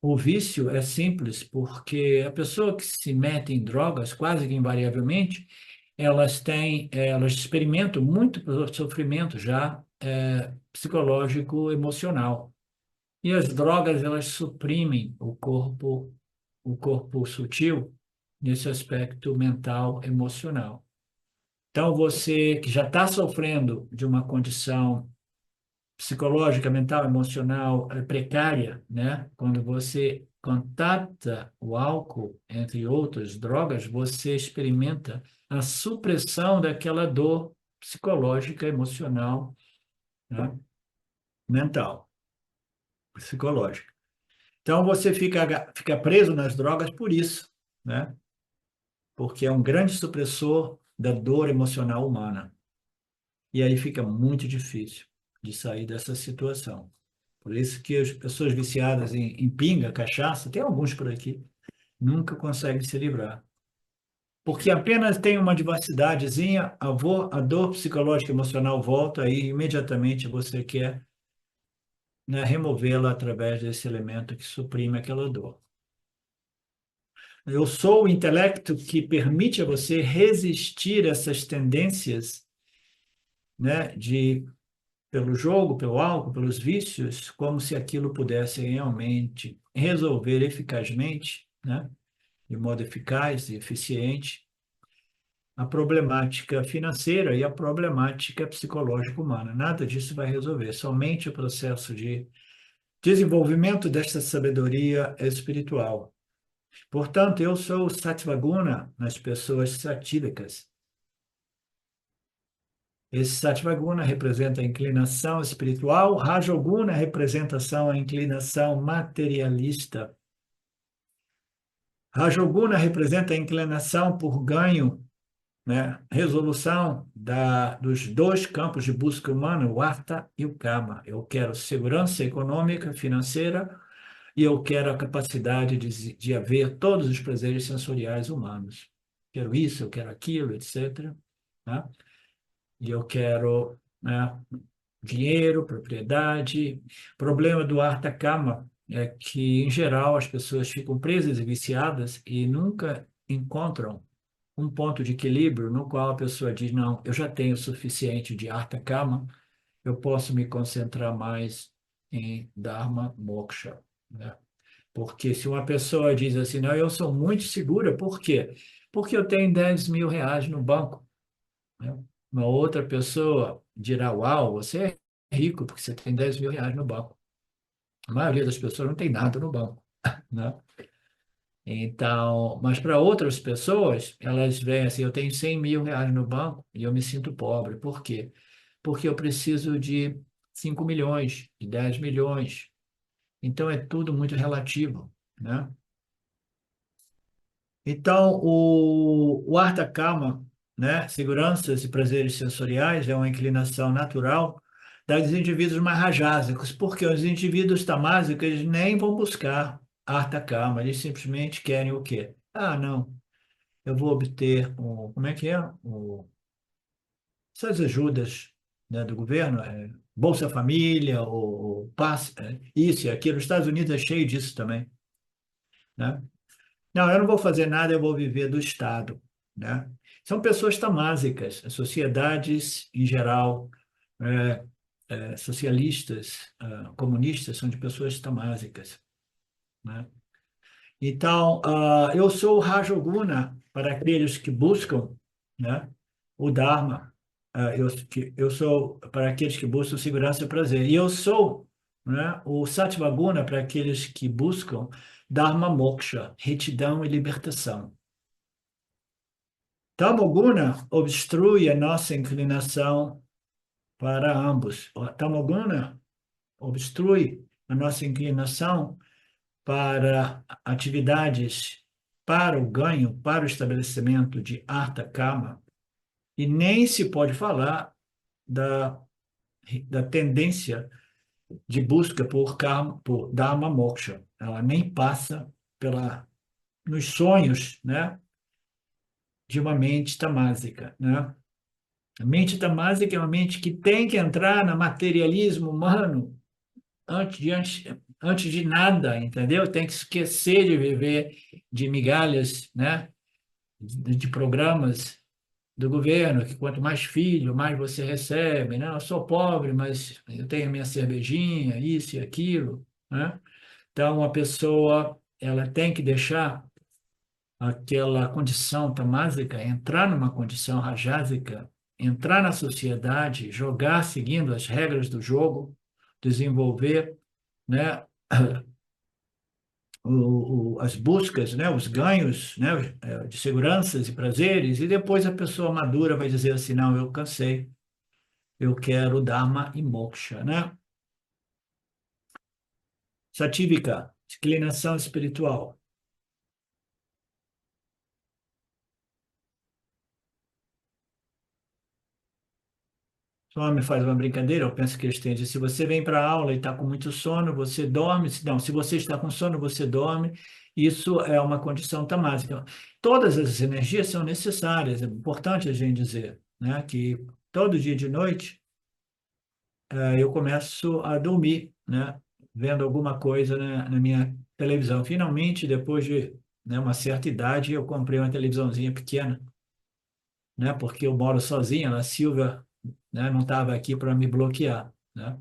o vício é simples, porque a pessoa que se mete em drogas, quase que invariavelmente, elas experimentam muito sofrimento já psicológico, emocional. E as drogas, elas suprimem o corpo sutil nesse aspecto mental, emocional. Então, você que já está sofrendo de uma condição psicológica, mental, emocional precária, né? Quando você contata o álcool, entre outras drogas, você experimenta a supressão daquela dor psicológica, emocional, né? Mental, psicológica. Então você fica preso nas drogas por isso, né? Porque é um grande supressor da dor emocional humana. E aí fica muito difícil de sair dessa situação. Por isso que as pessoas viciadas em pinga, cachaça, tem alguns por aqui, nunca conseguem se livrar. Porque apenas tem uma diversidadezinha, a dor psicológica e emocional volta e imediatamente você quer, né, removê-la através desse elemento que suprime aquela dor. Eu sou o intelecto que permite a você resistir a essas tendências, né, pelo jogo, pelo álcool, pelos vícios, como se aquilo pudesse realmente resolver eficazmente, né, de modo eficaz e eficiente, a problemática financeira e a problemática psicológica humana. Nada disso vai resolver, somente o processo de desenvolvimento desta sabedoria espiritual. Portanto, eu sou o Sattvaguna nas pessoas satívicas. Esse Sattvaguna representa a inclinação espiritual, Rajoguna representação a inclinação materialista. Rajoguna representa a inclinação por ganho, né? Resolução dos dois campos de busca humana, o Artha e o Kama. Eu quero segurança econômica, financeira, e eu quero a capacidade de haver todos os prazeres sensoriais humanos. Quero isso, eu quero aquilo, etc. Né? E eu quero, né, dinheiro, propriedade. O problema do Artha Kama é que, em geral, as pessoas ficam presas e viciadas e nunca encontram um ponto de equilíbrio no qual a pessoa diz, não, eu já tenho o suficiente de Artha Kama, eu posso me concentrar mais em Dharma Moksha, né? Porque se uma pessoa diz assim, não, eu sou muito segura, por quê? Porque eu tenho 10 mil reais no banco. né? Uma outra pessoa dirá, uau, você é rico porque você tem 10 mil reais no banco. A maioria das pessoas não tem nada no banco, né? Então, mas para outras pessoas, elas veem assim, eu tenho 100 mil reais no banco e eu me sinto pobre. Por quê? Porque eu preciso de 5 milhões, de 10 milhões. Então, é tudo muito relativo, né? Então, o Artha Kama, né, seguranças e prazeres sensoriais, é uma inclinação natural dos indivíduos mais rajásicos, porque os indivíduos tamásicos eles nem vão buscar Artha Kama, eles simplesmente querem o quê? Ah, não, eu vou obter, como é que é? Essas ajudas, né, do governo, Bolsa Família, o passe, isso e aquilo. Os Estados Unidos é cheio disso também, né? Não, eu não vou fazer nada, eu vou viver do Estado, né? São pessoas tamásicas, as sociedades em geral, é, socialistas, comunistas, são de pessoas tamásicas, né? Então, eu sou o Rajoguna para aqueles que buscam, né, o Dharma. Eu sou para aqueles que buscam segurança e prazer. E eu sou, né, o Sattvaguna para aqueles que buscam Dharma Moksha, retidão e libertação. Tamoguna obstrui a nossa inclinação para ambos. O Tamoguna obstrui a nossa inclinação para atividades para o ganho, para o estabelecimento de Artha Kama, e nem se pode falar da, da tendência de busca por, karma, por Dharma Moksha. Ela nem passa nos sonhos, né, de uma mente tamásica, né? A mente tamásica é uma mente que tem que entrar no materialismo humano antes de nada, entendeu? Tem que esquecer de viver de migalhas, né? De programas do governo, que quanto mais filho, mais você recebe, né? Eu sou pobre, mas eu tenho a minha cervejinha, isso e aquilo, né? Então, a pessoa, ela tem que deixar aquela condição tamásica, entrar numa condição rajásica, entrar na sociedade, jogar seguindo as regras do jogo, desenvolver, né, as buscas, né, os ganhos, né, de seguranças e prazeres, e depois a pessoa madura vai dizer assim, não, eu cansei, eu quero Dharma e Moksha, né? Satvika, inclinação espiritual. O homem faz uma brincadeira, eu penso que eles têm. Se você vem para a aula e está com muito sono, você dorme. Não, se você está com sono, você dorme. Isso é uma condição tamásica. Todas as energias são necessárias, é importante a gente dizer, né, que todo dia de noite eu começo a dormir, né, vendo alguma coisa na minha televisão. Finalmente, depois de, né, uma certa idade, eu comprei uma televisãozinha pequena, né, porque eu moro sozinho, a Silvia, né, não estava aqui para me bloquear, né?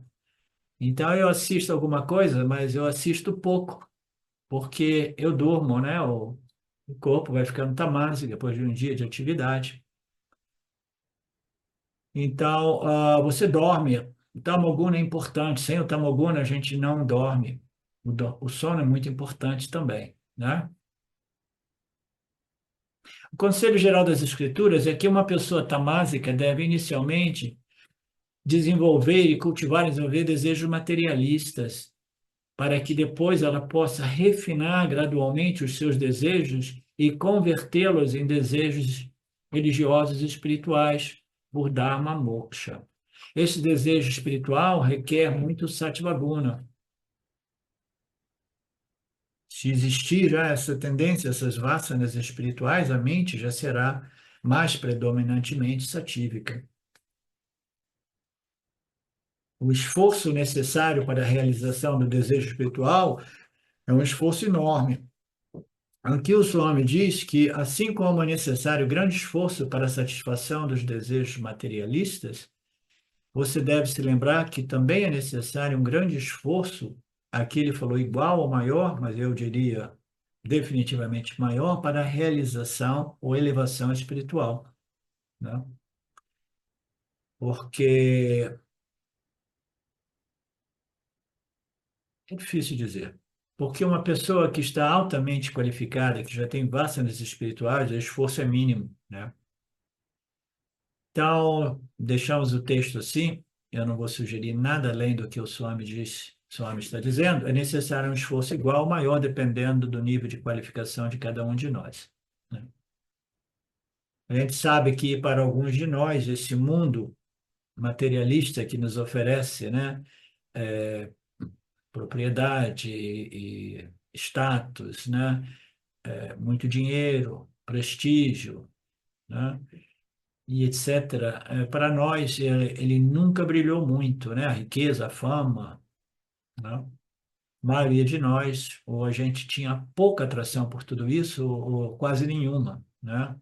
Então eu assisto alguma coisa, mas eu assisto pouco, porque eu durmo, né? O corpo vai ficando tamásico depois de um dia de atividade. Então, você dorme. O tamoguna é importante. Sem o tamoguna, a gente não dorme. O sono é muito importante também, né? O Conselho Geral das Escrituras é que uma pessoa tamásica deve inicialmente desenvolver e cultivar e desenvolver desejos materialistas, para que depois ela possa refinar gradualmente os seus desejos e convertê-los em desejos religiosos e espirituais por Dharma Moksha. Esse desejo espiritual requer muito Sattvaguna. Se existir já essa tendência, essas vasanas espirituais, a mente já será mais predominantemente satívica. O esforço necessário para a realização do desejo espiritual é um esforço enorme. Aqui o Swami diz que, assim como é necessário grande esforço para a satisfação dos desejos materialistas, você deve se lembrar que também é necessário um grande esforço, aqui ele falou igual ou maior, mas eu diria definitivamente maior, para a realização ou elevação espiritual, né? porque é difícil dizer. Porque uma pessoa que está altamente qualificada, que já tem vasanas espirituais, o esforço é mínimo, né? Então, deixamos o texto assim. Eu não vou sugerir nada além do que o Swami diz, o Swami está dizendo. É necessário um esforço igual ou maior, dependendo do nível de qualificação de cada um de nós, né? A gente sabe que para alguns de nós, esse mundo materialista que nos oferece, né, é, propriedade e status, né, muito dinheiro, prestígio, né, e etc. Para nós, ele nunca brilhou muito, né? A riqueza, a fama, né? A maioria de nós, ou a gente tinha pouca atração por tudo isso, ou quase nenhuma, né?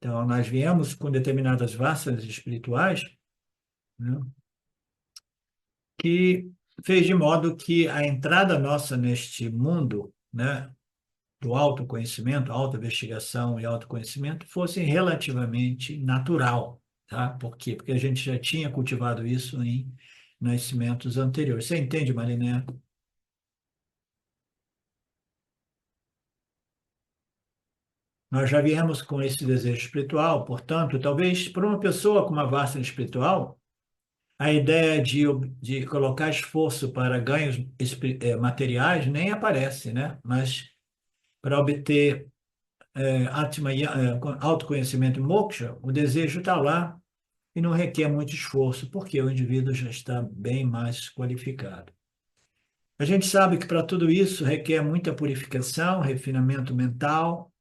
Então, nós viemos com determinadas vastas espirituais, né? Que fez de modo que a entrada nossa neste mundo, né, do autoconhecimento, autoinvestigação e autoconhecimento fosse relativamente natural, tá? Por quê? Porque a gente já tinha cultivado isso em nascimentos anteriores. Você entende, Mariné? Nós já viemos com esse desejo espiritual, portanto, talvez para uma pessoa com uma vasta espiritual, a ideia de colocar esforço para ganhos materiais nem aparece, né? Mas para obter autoconhecimento e moksha, o desejo está lá e não requer muito esforço, porque o indivíduo já está bem mais qualificado. A gente sabe que para tudo isso requer muita purificação, refinamento mental,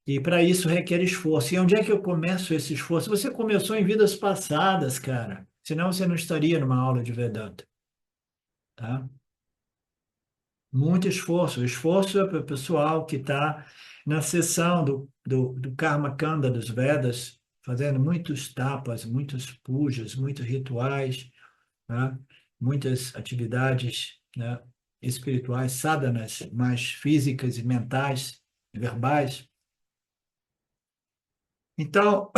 e para isso requer esforço. E onde é que eu começo esse esforço? Você começou em vidas passadas, cara. Senão você não estaria numa aula de Vedanta, tá? Muito esforço. O esforço é para o pessoal que está na seção do Karma Kanda dos Vedas, fazendo muitos tapas, muitos pujas, muitos rituais, né? Muitas atividades, né, espirituais, sadhanas, mais físicas e mentais, verbais. Então,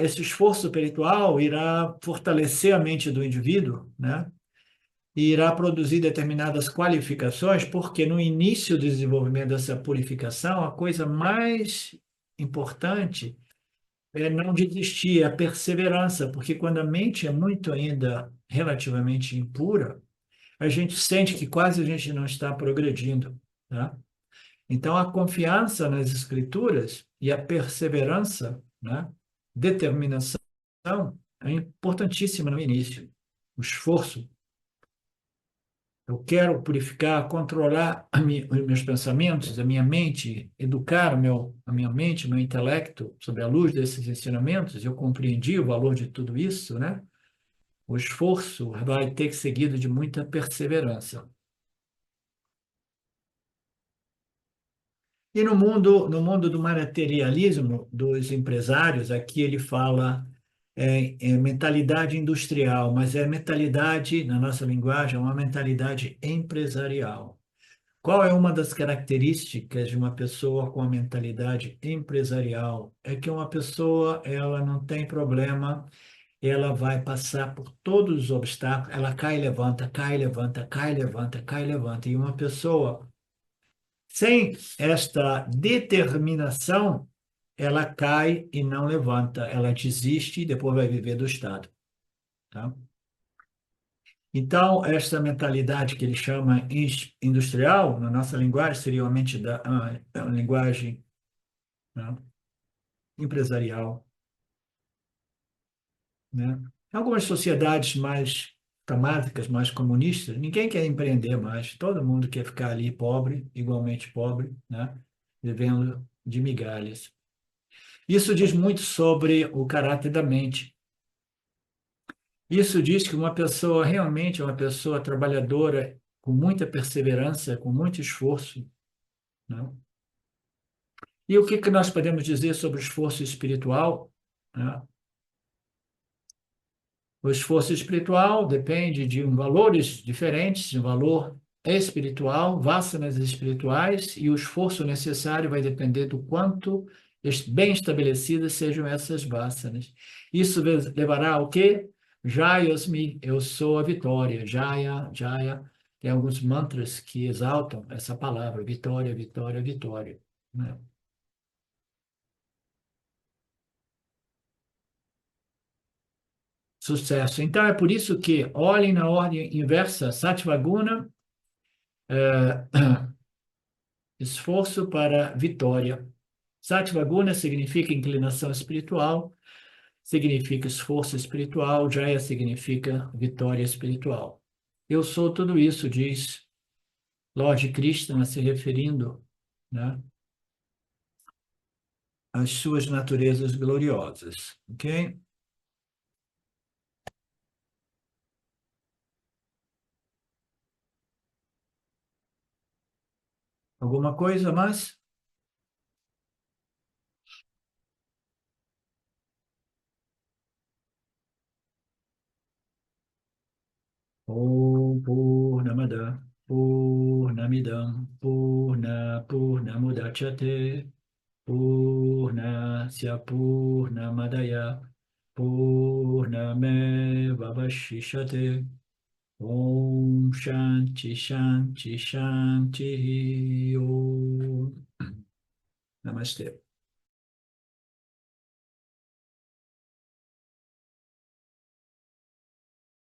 esse esforço espiritual irá fortalecer a mente do indivíduo, né? E irá produzir determinadas qualificações, porque no início do desenvolvimento dessa purificação, a coisa mais importante é não desistir, é a perseverança, porque quando a mente é muito ainda relativamente impura, a gente sente que quase a gente não está progredindo, tá? Então, a confiança nas escrituras e a perseverança, né, determinação, é importantíssima no início. O esforço. Eu quero purificar, controlar os meus pensamentos, a minha mente, educar a minha mente, o meu intelecto sobre a luz desses ensinamentos. Eu compreendi o valor de tudo isso, né? O esforço vai ter que ser seguido de muita perseverança. E no mundo do materialismo dos empresários, aqui ele fala mentalidade industrial, mas é mentalidade, na nossa linguagem, é uma mentalidade empresarial. Qual é uma das características de uma pessoa com a mentalidade empresarial? É que uma pessoa, ela não tem problema, ela vai passar por todos os obstáculos, ela cai e levanta, cai e levanta, cai e levanta, cai e levanta. E uma pessoa sem esta determinação, ela cai e não levanta, ela desiste e depois vai viver do Estado, tá? Então, esta mentalidade que ele chama industrial, na nossa linguagem, seria uma linguagem, né, empresarial, né? Em algumas sociedades mais camádicas, mais comunistas, ninguém quer empreender mais, todo mundo quer ficar ali pobre, igualmente pobre, né? Vivendo de migalhas. Isso diz muito sobre o caráter da mente. Isso diz que uma pessoa realmente é uma pessoa trabalhadora, com muita perseverança, com muito esforço, né? E o que que nós podemos dizer sobre o esforço espiritual, né? O esforço espiritual depende de valores diferentes, de um valor espiritual, vasanas espirituais, e o esforço necessário vai depender do quanto bem estabelecidas sejam essas vasanas. Isso levará ao quê? Jayasmi, eu sou a vitória. Jaya, Jaya. Tem alguns mantras que exaltam essa palavra, vitória, vitória, vitória, né? Sucesso. Então é por isso que olhem na ordem inversa, Satvaguna, esforço para vitória. Satvaguna significa inclinação espiritual, significa esforço espiritual, Jaya significa vitória espiritual. Eu sou tudo isso, diz Lord Krishna, se referindo, né, às suas naturezas gloriosas. Ok? Alguma coisa mais? Om Purnamada Purnamidam Purnamudachyate Purnasya Purnamadaya Purnamevavashishate Om Shanti Shanti Shanti Om Namastê.